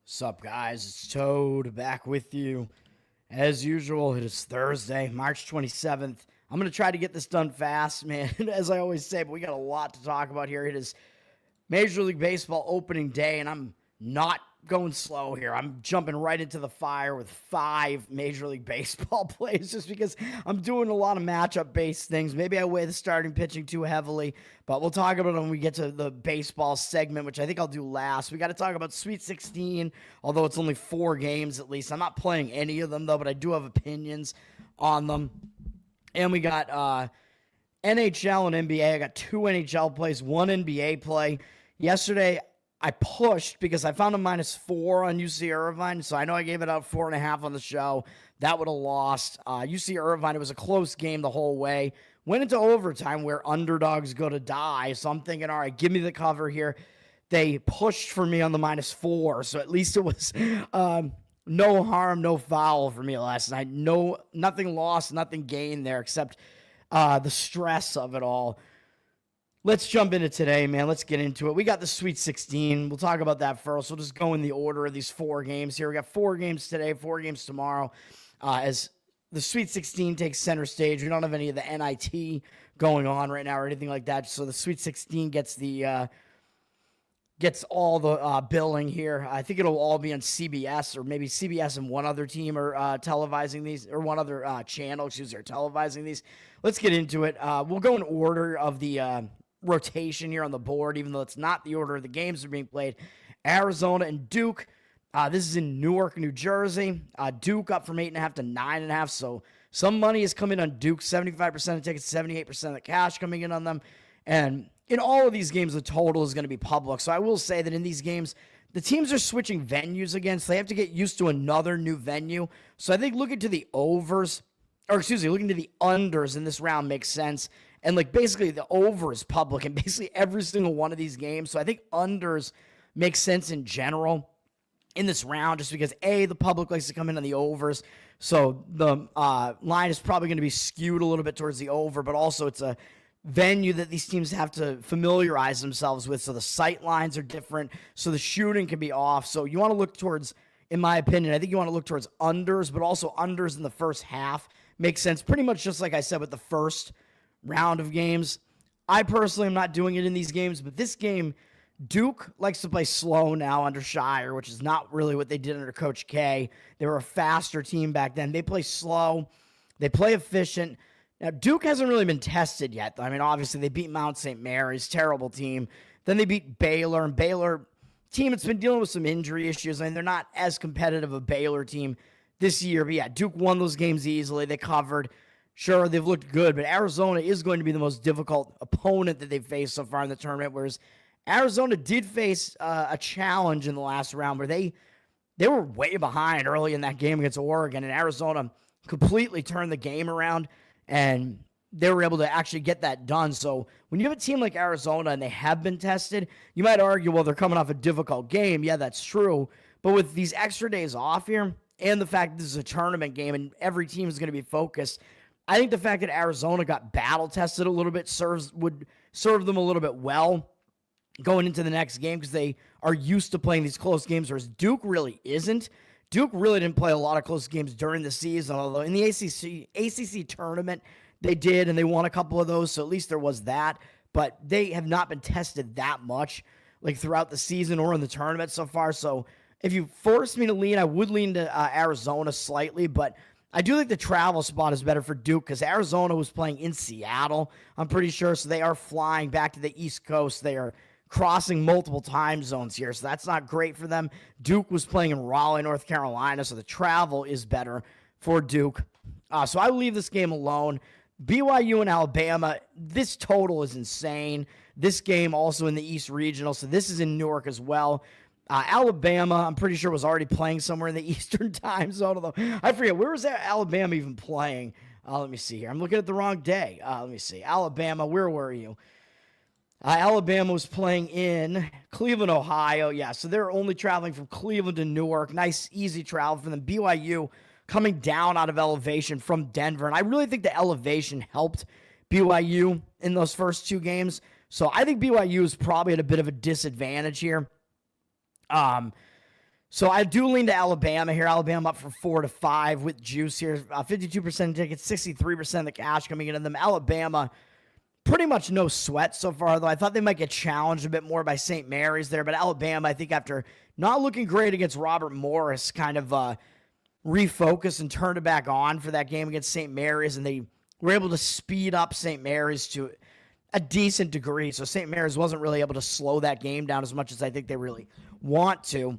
Sup, guys? It's Toad back with you. As usual, it is Thursday, March 27th. I'm going to try to get this done fast, man, as I always say, but we got a lot to talk about here. It is Major League Baseball opening day, and I'm not going slow here. I'm jumping right into the fire with 5 Major League Baseball plays just because I'm doing a lot of matchup-based things. Maybe I weigh the starting pitching too heavily, but we'll talk about it when we get to the baseball segment, which I think I'll do last. We got to talk about Sweet 16, although it's only 4 games at least. I'm not playing any of them, though, but I do have opinions on them. And we got NHL and NBA. I got 2 NHL plays, 1 NBA play. Yesterday, I pushed because I found a -4 on UC Irvine, so I know I gave it out 4.5 on the show. That would have lost. UC Irvine, it was a close game the whole way. Went into overtime where underdogs go to die, so I'm thinking, all right, give me the cover here. They pushed for me on the -4, so at least it was no harm, no foul for me last night. Nothing lost, nothing gained there except the stress of it all. Let's jump into today, man. Let's get into it. We got the Sweet 16. We'll talk about that first. We'll just go in the order of these 4 games here. We got 4 games today, 4 games tomorrow. As the Sweet 16 takes center stage, we don't have any of the NIT going on right now or anything like that. So the Sweet 16 gets all the billing here. I think it'll all be on CBS, or maybe CBS and one other team are televising these, or one other channel, excuse me, are televising these. Let's get into it. We'll go in order of the rotation here on the board, even though it's not the order of the games that are being played. Arizona and Duke. This is in Newark, New Jersey. Duke up from 8.5 to 9.5. So some money is coming on Duke. 75% of tickets, 78% of the cash coming in on them. And in all of these games, the total is going to be public. So I will say that in these games, the teams are switching venues again. So they have to get used to another new venue. So I think looking to the overs, or excuse me, looking to the unders in this round makes sense. And like basically the over is public in basically every single one of these games. So I think unders make sense in general in this round just because A, the public likes to come in on the overs. So the line is probably going to be skewed a little bit towards the over, but also it's a venue that these teams have to familiarize themselves with. So the sight lines are different. So the shooting can be off. So you want to look towards, in my opinion, I think you want to look towards unders, but also unders in the first half makes sense. Pretty much just like I said with the first round of games. I personally am not doing it in these games, but this game, Duke likes to play slow now under Shire, which is not really what they did under Coach K. They were a faster team back then. They play slow. They play efficient. Now, Duke hasn't really been tested yet. I mean, obviously, they beat Mount St. Mary's, terrible team. Then they beat Baylor, and Baylor, team that's been dealing with some injury issues. I mean, they're not as competitive a Baylor team this year. But yeah, Duke won those games easily. They covered. Sure, they've looked good, but Arizona is going to be the most difficult opponent that they've faced so far in the tournament, whereas Arizona did face a challenge in the last round where they were way behind early in that game against Oregon, and Arizona completely turned the game around, and they were able to actually get that done. So when you have a team like Arizona and they have been tested, you might argue, well, they're coming off a difficult game. Yeah, that's true. But with these extra days off here and the fact that this is a tournament game and every team is going to be focused, I think the fact that Arizona got battle tested a little bit would serve them a little bit well going into the next game because they are used to playing these close games, whereas Duke really isn't. Duke really didn't play a lot of close games during the season, although in the ACC tournament they did, and they won a couple of those, so at least there was that. But they have not been tested that much like throughout the season or in the tournament so far. So if you force me to lean, I would lean to Arizona slightly, but I do think the travel spot is better for Duke because Arizona was playing in Seattle, I'm pretty sure, so they are flying back to the East Coast. They are crossing multiple time zones here, so that's not great for them. Duke was playing in Raleigh, North Carolina, so the travel is better for Duke. So I will leave this game alone. BYU and Alabama, this total is insane. This game also in the East Regional, so this is in Newark as well. Alabama, I'm pretty sure, was already playing somewhere in the Eastern time zone, although I forget, where was Alabama even playing? Let me see here. I'm looking at the wrong day. Let me see. Alabama, where were you? Alabama was playing in Cleveland, Ohio. Yeah, so they're only traveling from Cleveland to Newark. Nice, easy travel for them. BYU coming down out of elevation from Denver, and I really think the elevation helped BYU in those first 2 games. So I think BYU is probably at a bit of a disadvantage here. So I do lean to Alabama here. Alabama up for 4-5 with juice here. 52% tickets, 63% of the cash coming into them. Alabama, pretty much no sweat so far, though. I thought they might get challenged a bit more by St. Mary's there. But Alabama, I think after not looking great against Robert Morris, kind of refocused and turned it back on for that game against St. Mary's. And they were able to speed up St. Mary's to a decent degree. So St. Mary's wasn't really able to slow that game down as much as I think they really want to.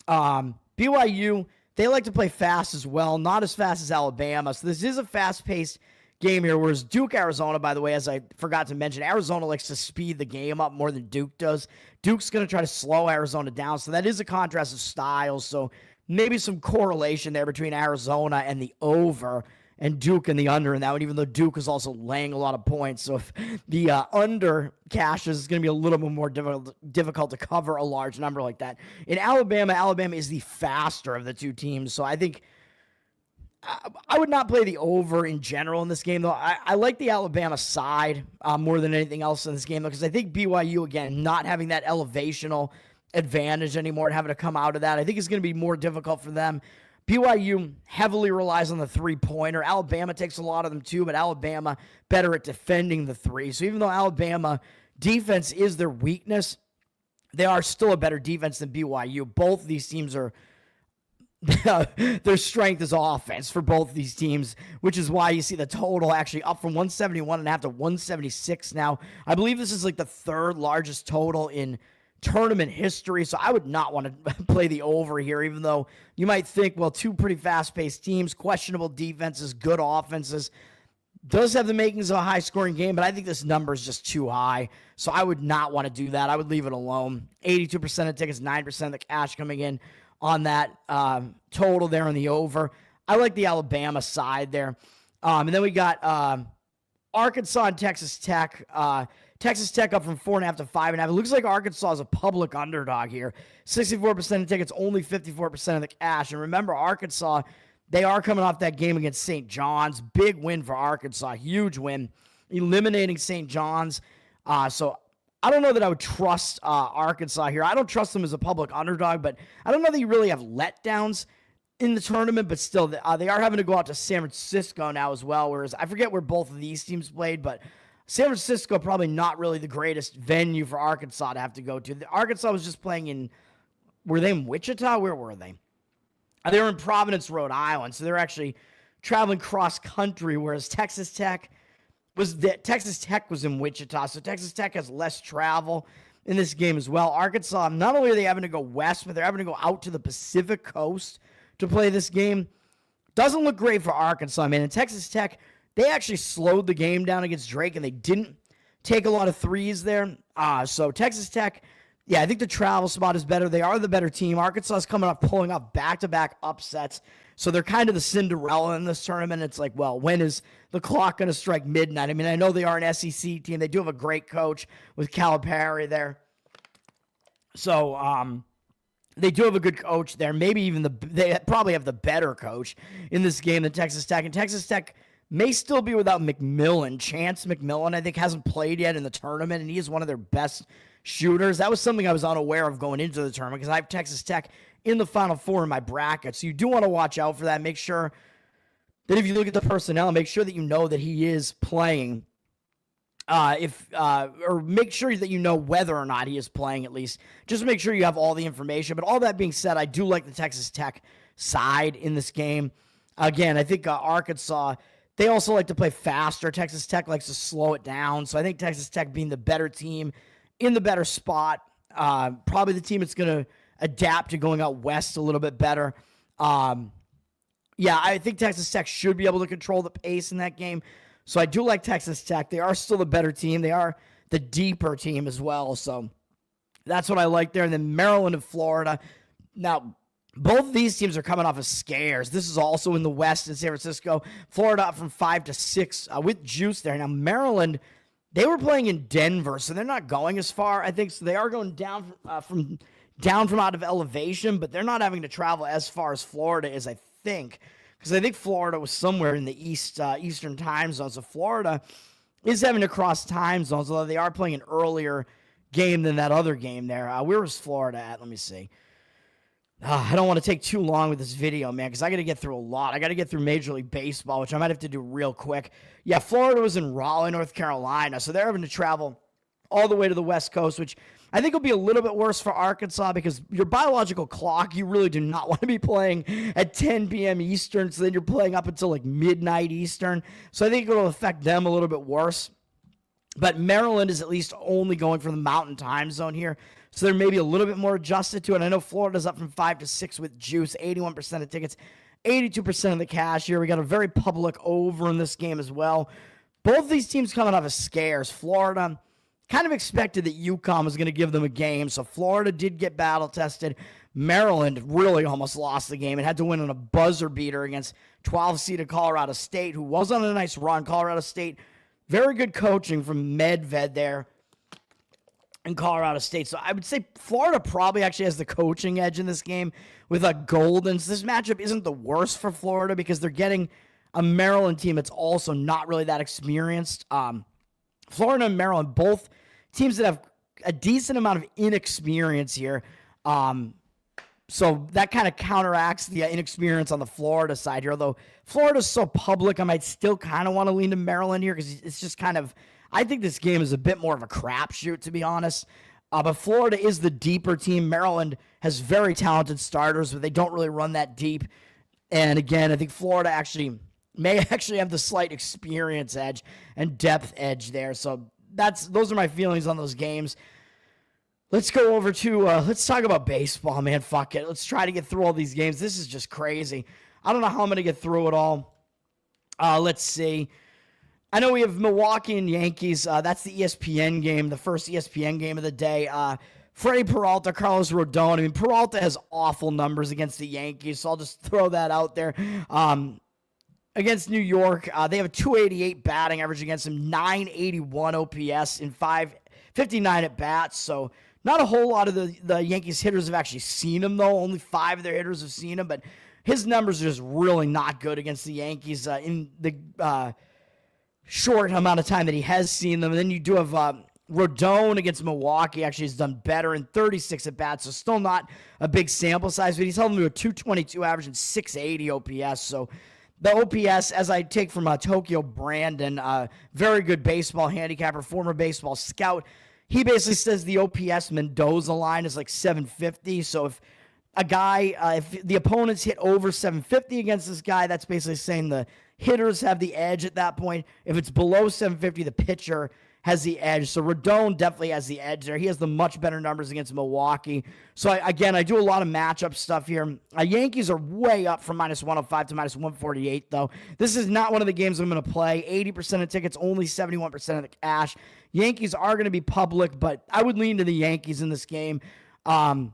BYU, they like to play fast as well, not as fast as Alabama. So this is a fast-paced game here, whereas Duke, Arizona, by the way, as I forgot to mention, Arizona likes to speed the game up more than Duke does. Duke's going to try to slow Arizona down, so that is a contrast of styles. So maybe some correlation there between Arizona and the over and Duke and the under in that one, even though Duke is also laying a lot of points. So if the under cashes, it's going to be a little bit more difficult to cover a large number like that. In Alabama, Alabama is the faster of the two teams. So I think I would not play the over in general in this game, though. I like the Alabama side more than anything else in this game, though, because I think BYU, again, not having that elevational advantage anymore and having to come out of that, I think it's going to be more difficult for them. BYU heavily relies on the three-pointer. Alabama takes a lot of them too, but Alabama better at defending the three. So even though Alabama defense is their weakness, they are still a better defense than BYU. Both of these teams are their strength is offense for both of these teams, which is why you see the total actually up from 171.5 to 176 now. I believe this is like the third largest total in tournament history, so I would not want to play the over here, even though you might think, well, two pretty fast-paced teams, questionable defenses, good offenses, does have the makings of a high-scoring game, but I think this number is just too high, so I would not want to do that. I would leave it alone. 82% of tickets, 9% of the cash coming in on that total there on the over. I like the Alabama side there. And then we got Arkansas and Texas Tech. Texas Tech up from 4.5 to 5.5. It looks like Arkansas is a public underdog here. 64% of tickets, only 54% of the cash. And remember, Arkansas, they are coming off that game against St. John's. Big win for Arkansas. Huge win. Eliminating St. John's. So I don't know that I would trust Arkansas here. I don't trust them as a public underdog, but I don't know that you really have letdowns in the tournament, but still, they are having to go out to San Francisco now as well, whereas I forget where both of these teams played, but San Francisco probably not really the greatest venue for Arkansas to have to go to. Arkansas was just playing in, were they in Wichita? Where were they? They were in Providence, Rhode Island, so they're actually traveling cross-country, whereas Texas Tech was in Wichita, so Texas Tech has less travel in this game as well. Arkansas, not only are they having to go west, but they're having to go out to the Pacific Coast to play this game. Doesn't look great for Arkansas, man. And Texas Tech, they actually slowed the game down against Drake, and they didn't take a lot of threes there. So Texas Tech, yeah, I think the travel spot is better. They are the better team. Arkansas is coming up, pulling off back-to-back upsets. So they're kind of the Cinderella in this tournament. It's like, well, when is the clock going to strike midnight? I mean, I know they are an SEC team. They do have a great coach with Calipari there. So they do have a good coach there. Maybe even they probably have the better coach in this game than Texas Tech. And Texas Tech may still be without McMillan. Chance McMillan, I think, hasn't played yet in the tournament, and he is one of their best shooters. That was something I was unaware of going into the tournament because I have Texas Tech in the Final Four in my bracket. So you do want to watch out for that. Make sure that if you look at the personnel, make sure that you know that he is playing. Or make sure that you know whether or not he is playing at least. Just make sure you have all the information. But all that being said, I do like the Texas Tech side in this game. Again, I think Arkansas, they also like to play faster. Texas Tech likes to slow it down. So I think Texas Tech being the better team in the better spot, probably the team that's going to adapt to going out west a little bit better. Yeah, I think Texas Tech should be able to control the pace in that game. So I do like Texas Tech. They are still the better team. They are the deeper team as well. So that's what I like there. And then Maryland and Florida. Now, both of these teams are coming off of scares. This is also in the West in San Francisco. Florida up from 5 to 6 with juice there. Now, Maryland, they were playing in Denver, so they're not going as far, I think. So they are going down from out of elevation, but they're not having to travel as far as Florida is, I think. Because I think Florida was somewhere in the Eastern time zone. So Florida is having to cross time zones, although they are playing an earlier game than that other game there. Where was Florida at? Let me see. I don't want to take too long with this video, man, because I got to get through a lot. I got to get through Major League Baseball, which I might have to do real quick. Yeah, Florida was in Raleigh, North Carolina, so they're having to travel all the way to the West Coast, which I think will be a little bit worse for Arkansas because your biological clock, you really do not want to be playing at 10 p.m. Eastern, so then you're playing up until like midnight Eastern. So I think it'll affect them a little bit worse. But Maryland is at least only going for the Mountain Time Zone here, so they're maybe a little bit more adjusted to it. I know Florida's up from 5 to 6 with juice, 81% of tickets, 82% of the cash here. We got a very public over in this game as well. Both these teams coming off of scares. Florida kind of expected that UConn was going to give them a game, so Florida did get battle-tested. Maryland really almost lost the game and had to win on a buzzer beater against 12-seeded Colorado State, who was on a nice run. Colorado State, very good coaching from Medved there in Colorado State. So I would say Florida probably actually has the coaching edge in this game with a Goldens. This matchup isn't the worst for Florida because they're getting a Maryland team that's also not really that experienced. Florida and Maryland, both teams that have a decent amount of inexperience here. So that kind of counteracts the inexperience on the Florida side here. Although Florida's so public, I might still kind of want to lean to Maryland here because it's just kind of, I think this game is a bit more of a crapshoot, to be honest. But Florida is the deeper team. Maryland has very talented starters, but they don't really run that deep. And again, I think Florida may actually have the slight experience edge and depth edge there. So those are my feelings on those games. Let's go over to, let's talk about baseball, man. Fuck it. Let's try to get through all these games. This is just crazy. I don't know how I'm going to get through it all. Let's see. I know we have Milwaukee and Yankees. That's the ESPN game, the first ESPN game of the day. Freddie Peralta, Carlos Rodon. I mean, Peralta has awful numbers against the Yankees, so I'll just throw that out there. Against New York, they have a 288 batting average against him, 981 OPS in 559 at bats, so not a whole lot of the Yankees hitters have actually seen him, though. Only 5 of their hitters have seen him, but his numbers are just really not good against the Yankees in the short amount of time that he has seen them. And then you do have Rodon against Milwaukee actually has done better in 36 at-bats, so still not a big sample size, but he's held them to a 222 average and 680 OPS, so the OPS, as I take from Tokyo Brandon, very good baseball handicapper, former baseball scout, he basically says the OPS Mendoza line is like 750. So if a guy, if the opponents hit over 750 against this guy, that's basically saying the hitters have the edge at that point. If it's below 750, the pitcher has the edge. So Rodon definitely has the edge there. He has the much better numbers against Milwaukee. So I do a lot of matchup stuff here. Yankees are way up from minus 105 to minus 148, though. This is not one of the games I'm going to play. 80% of tickets, only 71% of the cash. Yankees are going to be public, but I would lean to the Yankees in this game. Peralta,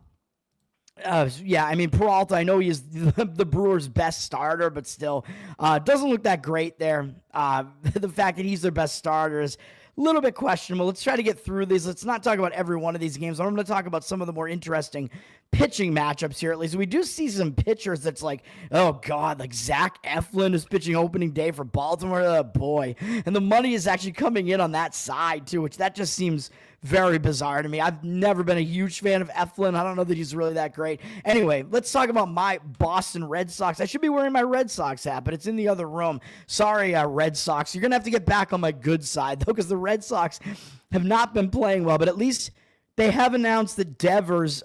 I know he is the Brewers' best starter, but still doesn't look that great there. The fact that he's their best starter is a little bit questionable. Let's try to get through these. Let's not talk about every one of these games. I'm going to talk about some of the more interesting pitching matchups here, at least. We do see some pitchers that's like, oh, God, like Zach Eflin is pitching opening day for Baltimore. Oh, boy. And the money is actually coming in on that side, too, which that just seems very bizarre to me. I've never been a huge fan of Eflin. I don't know that he's really that great. Anyway, let's talk about my Boston Red Sox. I should be wearing my Red Sox hat, but it's in the other room. Sorry, Red Sox. You're going to have to get back on my good side, though, because the Red Sox have not been playing well, but at least they have announced that Devers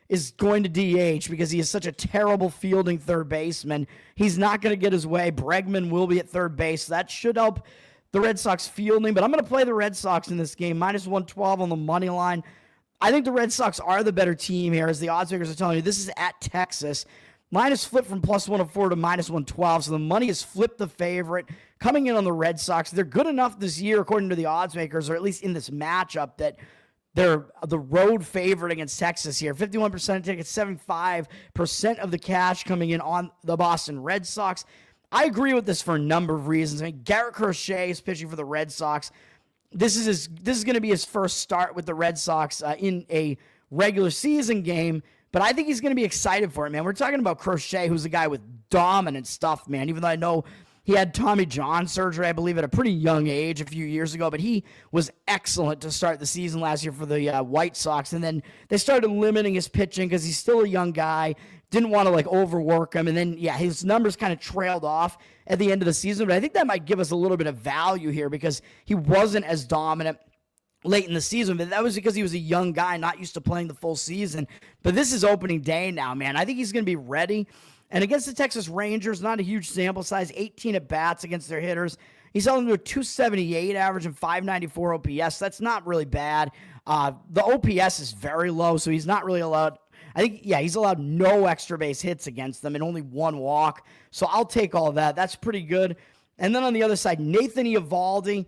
is going to DH because he is such a terrible fielding third baseman. He's not going to get his way. Bregman will be at third base. So that should help the Red Sox fielding, but I'm going to play the Red Sox in this game. Minus 112 on the money line. I think the Red Sox are the better team here, as the odds makers are telling you. This is at Texas. Line is flipped from plus 104 to minus 112, so the money has flipped the favorite. Coming in on the Red Sox, they're good enough this year, according to the odds makers, or at least in this matchup, that they're the road favorite against Texas here. 51% of tickets, 75% of the cash coming in on the Boston Red Sox. I agree with this for a number of reasons. I mean, Garrett Crochet is pitching for the Red Sox. This is going to be his first start with the Red Sox in a regular season game, but I think he's going to be excited for it, man. We're talking about Crochet, who's a guy with dominant stuff, man, even though I know He had Tommy John surgery, I believe, at a pretty young age a few years ago, but he was excellent to start the season last year for the White Sox. And then they started limiting his pitching because he's still a young guy, didn't want to like overwork him. And then, his numbers kind of trailed off at the end of the season. But I think that might give us a little bit of value here because he wasn't as dominant late in the season, but that was because he was a young guy, not used to playing the full season. But this is opening day now, man. I think he's going to be ready. And against the Texas Rangers, not a huge sample size, 18 at-bats against their hitters. He's held them to a 278 average and 594 OPS. That's not really bad. The OPS is very low, so he's not really allowed. I think, he's allowed no extra base hits against them and only one walk. So I'll take all that. That's pretty good. And then on the other side, Nathan Eovaldi.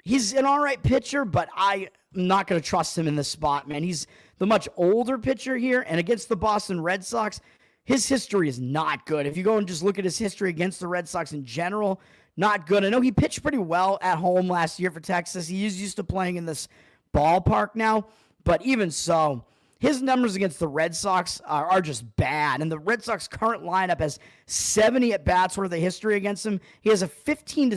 He's an all right pitcher, but I'm not going to trust him in this spot, man. He's the much older pitcher here, and against the Boston Red Sox, his history is not good. If you go and just look at his history against the Red Sox in general, not good. I know he pitched pretty well at home last year for Texas. He is used to playing in this ballpark now, but even so, his numbers against the Red Sox are just bad. And the Red Sox current lineup has 70 at-bats worth of history against him. He has a 15-7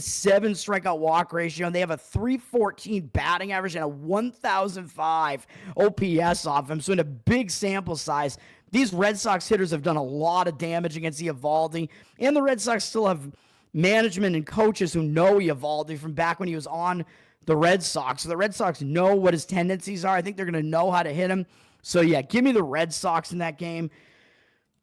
strikeout walk ratio, and they have a 314 batting average and a 1,005 OPS off him. So in a big sample size, these Red Sox hitters have done a lot of damage against Eovaldi. And the Red Sox still have management and coaches who know Eovaldi from back when he was on the Red Sox. So the Red Sox know what his tendencies are. I think they're going to know how to hit him. So, give me the Red Sox in that game.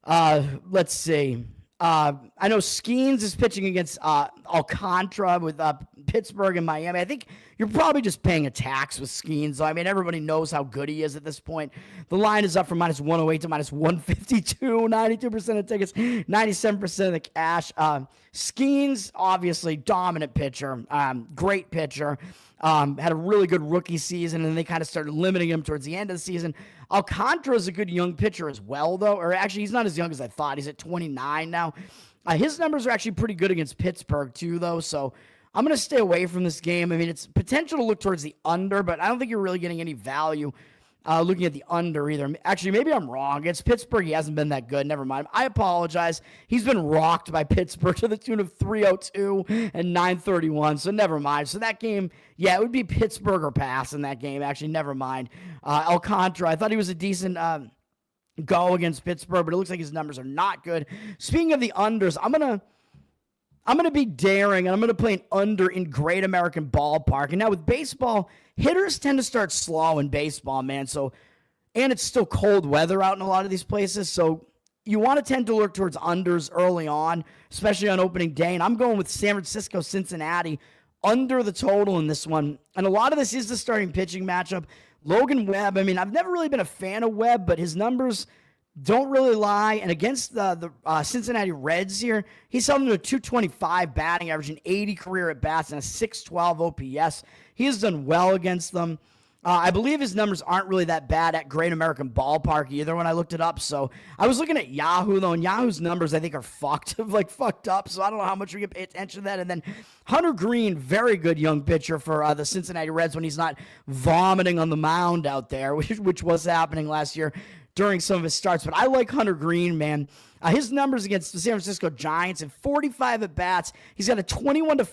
Let's see. I know Skeens is pitching against Alcantara with Pittsburgh and Miami. I think you're probably just paying a tax with Skeens. So, I mean, everybody knows how good he is at this point. The line is up from minus 108 to minus 152. 92% of tickets, 97% of the cash. Skeens, obviously, dominant pitcher. Great pitcher. Had a really good rookie season, and they kind of started limiting him towards the end of the season. Alcantara is a good young pitcher as well, though. Or actually, he's not as young as I thought. He's at 29 now. His numbers are actually pretty good against Pittsburgh, too, though. So I'm going to stay away from this game. I mean, it's potential to look towards the under, but I don't think you're really getting any value looking at the under either. Actually, maybe I'm wrong. Against Pittsburgh, he hasn't been that good. Never mind. I apologize. He's been rocked by Pittsburgh to the tune of 302 and 931, so never mind. So that game, it would be Pittsburgh or pass in that game. Actually, never mind. Alcantara, I thought he was a decent go against Pittsburgh, but it looks like his numbers are not good. Speaking of the unders, I'm gonna be daring, and I'm gonna play an under in Great American Ballpark. And now with baseball, hitters tend to start slow in baseball, man. So, and it's still cold weather out in a lot of these places, so you want to tend to look towards unders early on, especially on opening day. And I'm going with San Francisco, Cincinnati under the total in this one. And a lot of this is the starting pitching matchup. Logan Webb. I mean, I've never really been a fan of Webb, but his numbers don't really lie. And against the Cincinnati Reds here, he's held them to a 225 batting average, an 80 career at bats, and a 612 OPS. He has done well against them. I believe his numbers aren't really that bad at Great American Ballpark either when I looked it up. So I was looking at Yahoo, though, and Yahoo's numbers, I think, are fucked up. So I don't know how much we can pay attention to that. And then Hunter Green, very good young pitcher for the Cincinnati Reds when he's not vomiting on the mound out there, which was happening last year during some of his starts. But I like Hunter Green, man. His numbers against the San Francisco Giants in 45 at-bats. He's got a 21-5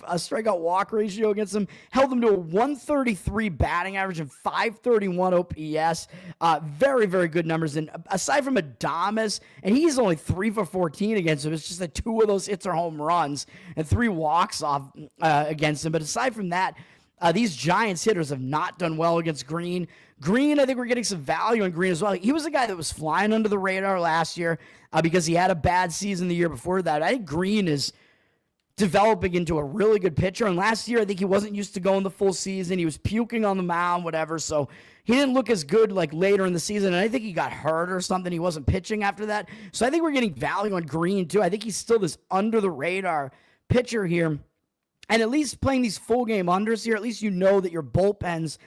strikeout walk ratio against them. Held them to a 133 batting average and 531 OPS. Very, very good numbers. And aside from Adames, and he's only 3 for 14 against him. It's just that 2 of those hits are home runs and 3 walks off against him. But aside from that, these Giants hitters have not done well against Green. Green, I think we're getting some value on Green as well. He was a guy that was flying under the radar last year because he had a bad season the year before that. I think Green is developing into a really good pitcher. And last year, I think he wasn't used to going the full season. He was puking on the mound, whatever. So he didn't look as good like later in the season. And I think he got hurt or something. He wasn't pitching after that. So I think we're getting value on Green too. I think he's still this under the radar pitcher here. And at least playing these full game unders here, at least you know that your bullpens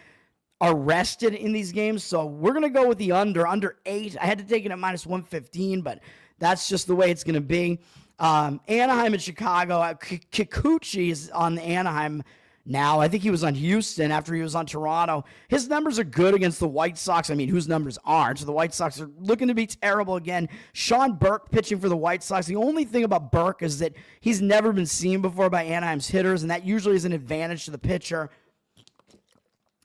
are rested in these games. So we're going to go with the under 8. I had to take it at minus 115, but that's just the way it's going to be. Anaheim and Chicago. Kikuchi is on the Anaheim now. I think he was on Houston after he was on Toronto. His numbers are good against the White Sox. I mean, whose numbers aren't? So the White Sox are looking to be terrible again. Sean Burke pitching for the White Sox. The only thing about Burke is that he's never been seen before by Anaheim's hitters, and that usually is an advantage to the pitcher.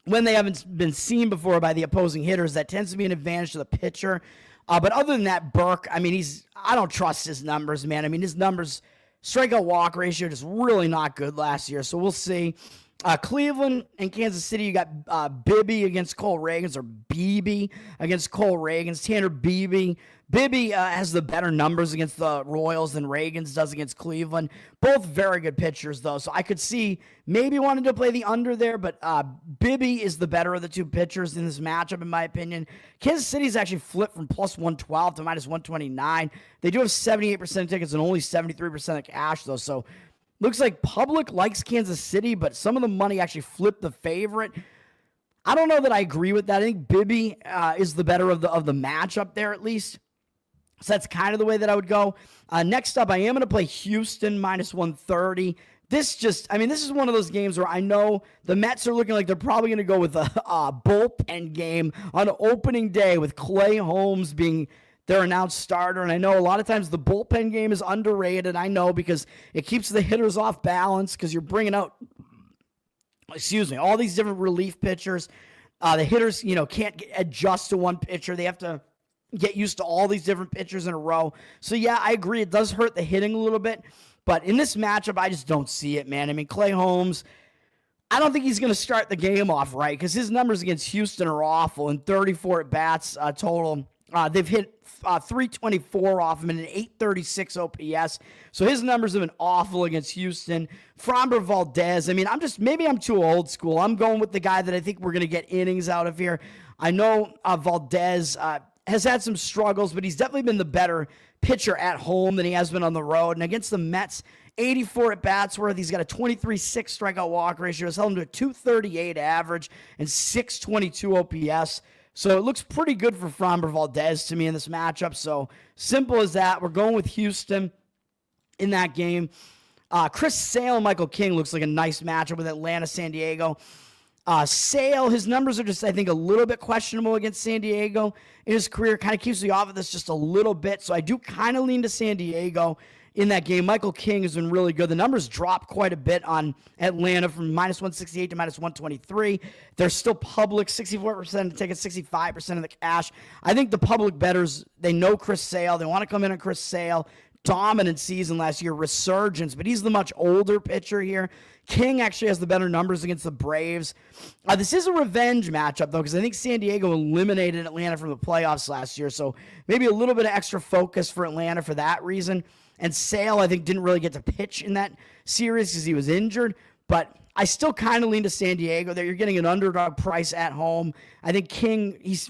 When they haven't been seen before by the opposing hitters, that tends to be an advantage to the pitcher. But other than that, Burke, I mean, I don't trust his numbers, man. I mean, his numbers, strikeout walk ratio, just really not good last year. So we'll see. Cleveland and Kansas City, you got Bibby against Cole Reagans, or Beebe against Cole Reagans. Tanner Beebe. Bibby has the better numbers against the Royals than Reagans does against Cleveland. Both very good pitchers, though, so I could see maybe wanting to play the under there, but Bibby is the better of the two pitchers in this matchup, in my opinion. Kansas City's actually flipped from plus 112 to minus 129. They do have 78% of tickets and only 73% of cash, though, so looks like public likes Kansas City, but some of the money actually flipped the favorite. I don't know that I agree with that. I think Bibby is the better of the matchup there, at least. So that's kind of the way that I would go. Next up, I am going to play Houston minus 130. This is one of those games where I know the Mets are looking like they're probably going to go with a bullpen game on opening day with Clay Holmes being their announced starter. And I know a lot of times the bullpen game is underrated. I know, because it keeps the hitters off balance because you're bringing out, all these different relief pitchers. The hitters, can't adjust to one pitcher. They have to get used to all these different pitchers in a row. So, yeah, I agree. It does hurt the hitting a little bit. But in this matchup, I just don't see it, man. I mean, Clay Holmes, I don't think he's going to start the game off right because his numbers against Houston are awful. In 34 at-bats total, they've hit 324 off him and an 836 OPS. So his numbers have been awful against Houston. Framber Valdez, I mean, maybe I'm too old school. I'm going with the guy that I think we're going to get innings out of here. I know Valdez has had some struggles, but he's definitely been the better pitcher at home than he has been on the road. And against the Mets, 84 at-bats worth. He's got a 23.6 strikeout walk ratio. It's held him to a 238 average and 622 OPS. So it looks pretty good for Framber Valdez to me in this matchup. So simple as that. We're going with Houston in that game. Chris Sale and Michael King looks like a nice matchup with Atlanta, San Diego. Sale, his numbers are just, I think, a little bit questionable against San Diego in his career. Kind of keeps me off of this just a little bit. So I do kind of lean to San Diego in that game. Michael King has been really good. The numbers dropped quite a bit on Atlanta from minus 168 to minus 123. They're still public, 64% of the tickets, 65% of the cash. I think the public bettors, they know Chris Sale. They want to come in on Chris Sale. Dominant season last year, resurgence, but he's the much older pitcher here. King actually has the better numbers against the Braves. This is a revenge matchup, though, because I think San Diego eliminated Atlanta from the playoffs last year, so maybe a little bit of extra focus for Atlanta for that reason. And Sale, I think, didn't really get to pitch in that series because he was injured, but I still kind of lean to San Diego there. You're getting an underdog price at home. I think King, he's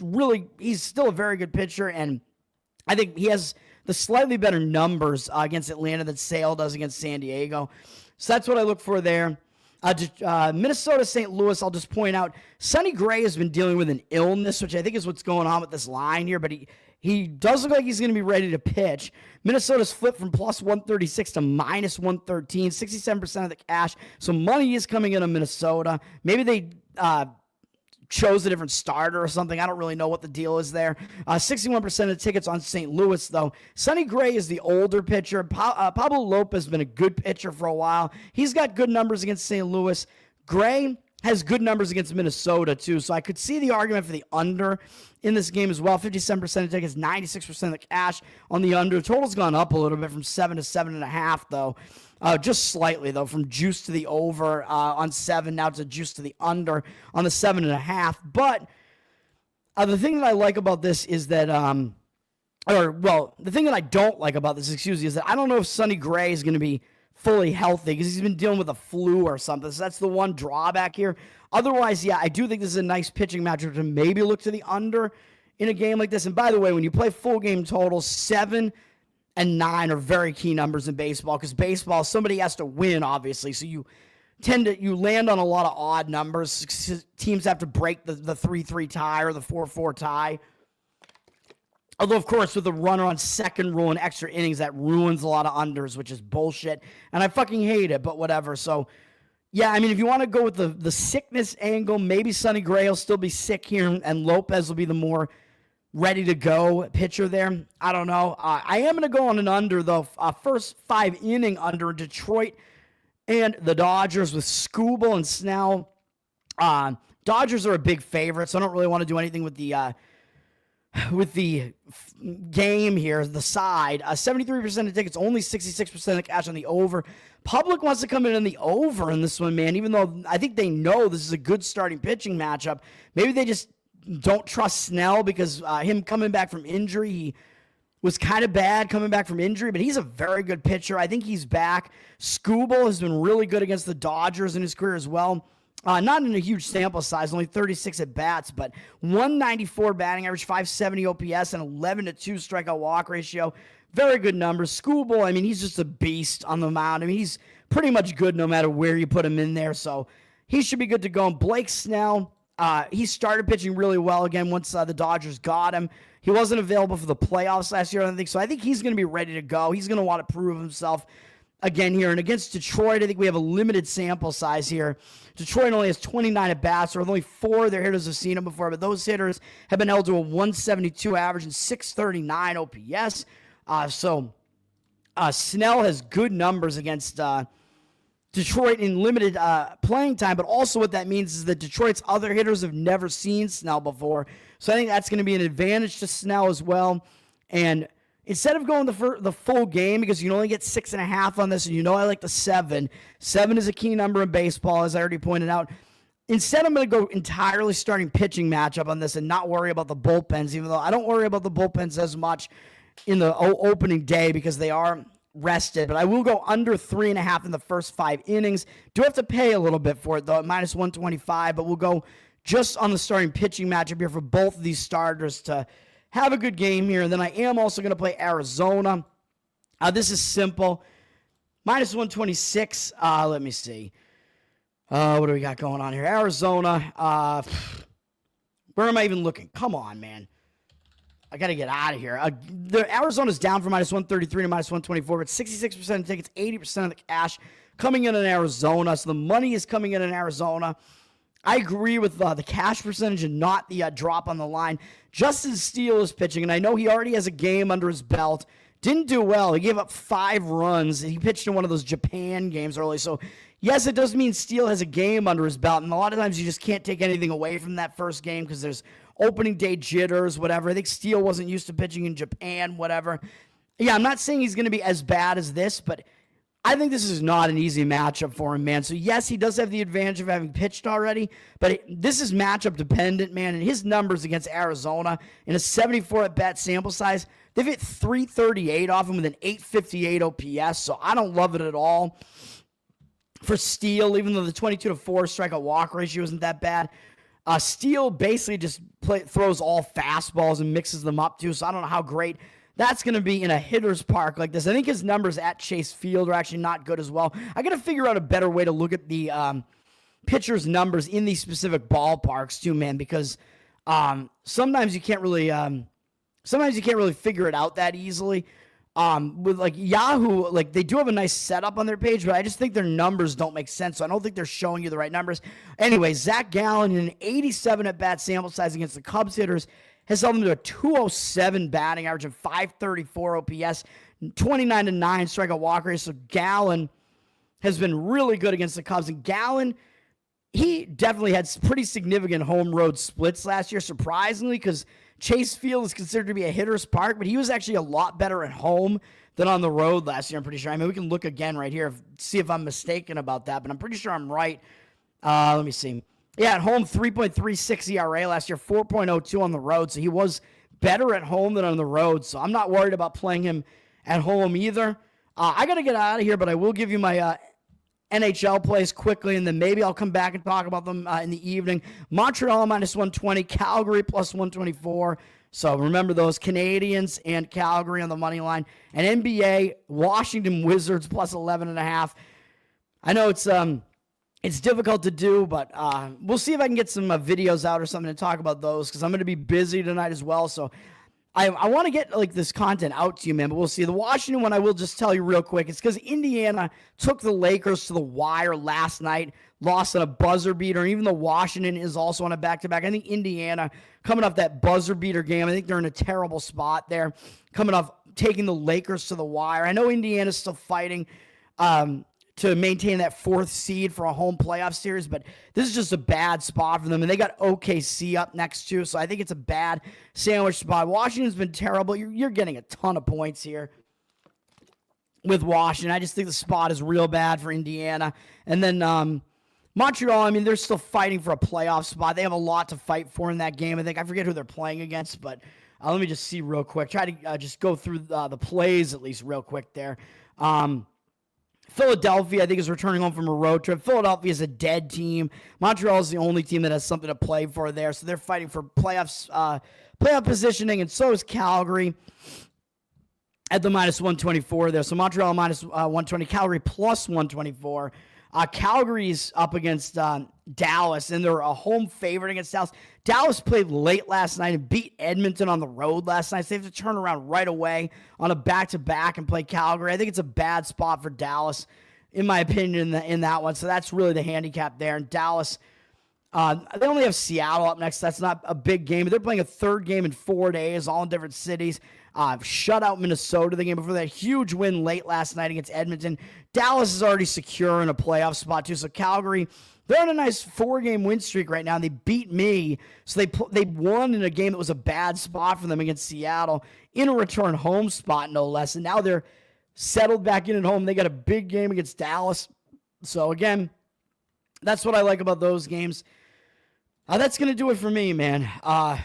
still a very good pitcher, and I think he has the slightly better numbers against Atlanta than Sale does against San Diego. So that's what I look for there. Minnesota, St. Louis, I'll just point out, Sonny Gray has been dealing with an illness, which I think is what's going on with this line here, but he does look like he's going to be ready to pitch. Minnesota's flipped from plus 136 to minus 113, 67% of the cash. So money is coming in on Minnesota. Maybe they chose a different starter or something. I don't really know what the deal is there. 61% of the tickets on St. Louis, though. Sonny Gray is the older pitcher. Pablo Lopez has been a good pitcher for a while. He's got good numbers against St. Louis. Gray has good numbers against Minnesota, too. So I could see the argument for the under in this game as well. 57% of tickets, 96% of the cash on the under. Total's gone up a little bit from 7 to 7.5, though. Just slightly, though, from juice to the over on 7. Now to juice to the under on the 7.5. But the thing that I like about this is that, the thing that I don't like about this, is that I don't know if Sonny Gray is going to be fully healthy because he's been dealing with a flu or something. So that's the one drawback here. Otherwise, yeah, I do think this is a nice pitching matchup to maybe look to the under in a game like this. And by the way, when you play full game totals, 7 and 9 are very key numbers in baseball because baseball, somebody has to win, obviously. So you land on a lot of odd numbers. Teams have to break the 3-3 tie or the 4-4 tie. Although, of course, with the runner on second rule and extra innings, that ruins a lot of unders, which is bullshit. And I fucking hate it, but whatever. So Yeah, I mean, if you want to go with the sickness angle, maybe Sonny Gray will still be sick here, and Lopez will be the more ready to go pitcher there. I don't know. I am going to go on an under, though. First 5 inning under Detroit and the Dodgers with Skubal and Snell. Dodgers are a big favorite, so I don't really want to do anything with the game here, the side. 73% of tickets, only 66% of cash on the over. Public wants to come in on the over in this one, man, even though I think they know this is a good starting pitching matchup. Maybe they just don't trust Snell because him coming back from injury, he was kind of bad coming back from injury, but he's a very good pitcher. I think he's back. Skubal has been really good against the Dodgers in his career as well. Not in a huge sample size, only 36 at bats, but 194 batting average, 570 OPS, and 11-2 strikeout walk ratio. Very good numbers. Skubal, I mean, he's just a beast on the mound. I mean, he's pretty much good no matter where you put him in there, so he should be good to go. And Blake Snell, he started pitching really well again once the Dodgers got him. He wasn't available for the playoffs last year, I don't think, so I think he's going to be ready to go. He's going to want to prove himself again here. And against Detroit, I think we have a limited sample size here. Detroit only has 29 at bats, or only 4 of their hitters have seen him before, but those hitters have been held to a 172 average and 639 OPS. Snell has good numbers against Detroit in limited playing time, but also what that means is that Detroit's other hitters have never seen Snell before. So I think that's going to be an advantage to Snell as well. And instead of going the full game, because you can only get 6.5 on this, and you know I like the 7. 7 is a key number in baseball, as I already pointed out. Instead, I'm going to go entirely starting pitching matchup on this and not worry about the bullpens, even though I don't worry about the bullpens as much in the opening day because they are rested. But I will go under 3.5 in the first 5 innings. Do have to pay a little bit for it, though, at minus 125, but we'll go just on the starting pitching matchup here for both of these starters to have a good game here. And then I am also going to play Arizona. This is simple. Minus 126. Let me see. What do we got going on here? Arizona. Where am I even looking? Come on, man. I got to get out of here. The Arizona's down from minus 133 to minus 124, but 66% of tickets, 80% of the cash coming in Arizona. So the money is coming in Arizona. I agree with the cash percentage and not the drop on the line. Justin Steele is pitching, and I know he already has a game under his belt. Didn't do well. He gave up 5 runs. He pitched in one of those Japan games early. So, yes, it does mean Steele has a game under his belt, and a lot of times you just can't take anything away from that first game because there's opening day jitters, whatever. I think Steele wasn't used to pitching in Japan, whatever. Yeah, I'm not saying he's going to be as bad as this, but I think this is not an easy matchup for him, man. So, yes, he does have the advantage of having pitched already, but this is matchup dependent, man. And his numbers against Arizona in a 74 at-bat sample size, they've hit 338 off him with an 858 OPS, so I don't love it at all. For Steele, even though the 22-4 strikeout walk ratio isn't that bad, Steele basically just throws all fastballs and mixes them up, too, so I don't know how great that's going to be in a hitter's park like this. I think his numbers at Chase Field are actually not good as well. I got to figure out a better way to look at the pitcher's numbers in these specific ballparks too, man, because sometimes you can't really figure it out that easily. With like Yahoo, like they do have a nice setup on their page, but I just think their numbers don't make sense. So I don't think they're showing you the right numbers. Anyway, Zach Gallen in an 87 at-bat sample size against the Cubs hitters has held them to a 207 batting average and 534 OPS, 29-9 strikeout walk rate. So Gallen has been really good against the Cubs. And Gallen, he definitely had pretty significant home road splits last year, surprisingly, because Chase Field is considered to be a hitter's park, but he was actually a lot better at home than on the road last year, I'm pretty sure. I mean, we can look again right here, see if I'm mistaken about that, but I'm pretty sure I'm right. Let me see. Yeah, at home, 3.36 ERA last year, 4.02 on the road, so he was better at home than on the road, so I'm not worried about playing him at home either. I got to get out of here, but I will give you my NHL plays quickly, and then maybe I'll come back and talk about them in the evening. Montreal minus 120, Calgary plus 124. So remember those Canadians and Calgary on the money line. And NBA, Washington Wizards plus 11.5. I know it's difficult to do, but we'll see if I can get some videos out or something to talk about those because I'm going to be busy tonight as well. So I want to get like this content out to you, man, but we'll see. The Washington one, I will just tell you real quick. It's because Indiana took the Lakers to the wire last night, lost on a buzzer beater. Even though Washington is also on a back-to-back, I think Indiana, coming off that buzzer beater game, I think they're in a terrible spot there, coming off taking the Lakers to the wire. I know Indiana's still fighting to maintain that fourth seed for a home playoff series, but this is just a bad spot for them, and they got OKC up next too, so I think it's a bad sandwich spot. Washington's been terrible. You're getting a ton of points here with Washington. I just think the spot is real bad for Indiana. And then Montreal, I mean, they're still fighting for a playoff spot. They have a lot to fight for in that game. I forget who they're playing against, but let me just see real quick. Try to just go through the plays at least real quick there. Philadelphia, I think, is returning home from a road trip. Philadelphia is a dead team. Montreal is the only team that has something to play for there, so they're fighting for playoff positioning, and so is Calgary at the minus 124 there. So Montreal minus 120, Calgary plus 124. Calgary's up against Dallas, and they're a home favorite against Dallas. Dallas played late last night and beat Edmonton on the road last night, so they have to turn around right away on a back-to-back and play Calgary. I think it's a bad spot for Dallas, in my opinion, in that one. So that's really the handicap there. And Dallas, they only have Seattle up next. That's not a big game. They're playing a third game in 4 days, all in different cities. Shut out Minnesota the game before that. Huge win late last night against Edmonton. Dallas is already secure in a playoff spot, too. So Calgary, they're on a nice 4-game win streak right now. They beat me. So they won in a game that was a bad spot for them against Seattle in a return home spot, no less. And now they're settled back in at home. They got a big game against Dallas. So, again, that's what I like about those games. That's going to do it for me, man. I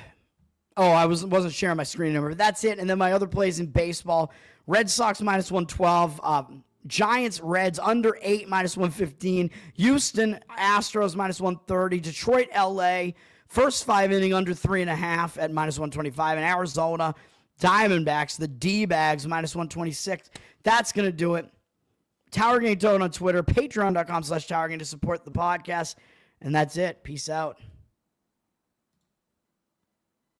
wasn't sharing my screen number, but that's it. And then my other plays in baseball, Red Sox minus 112, Giants, Reds, under 8, minus 115, Houston, Astros, minus 130, Detroit, LA, first 5 inning, under 3.5 at minus 125, and Arizona, Diamondbacks, the D-Bags, minus 126. That's going to do it. Tower Gang Toad on Twitter, patreon.com/Tower Gang to support the podcast. And that's it. Peace out.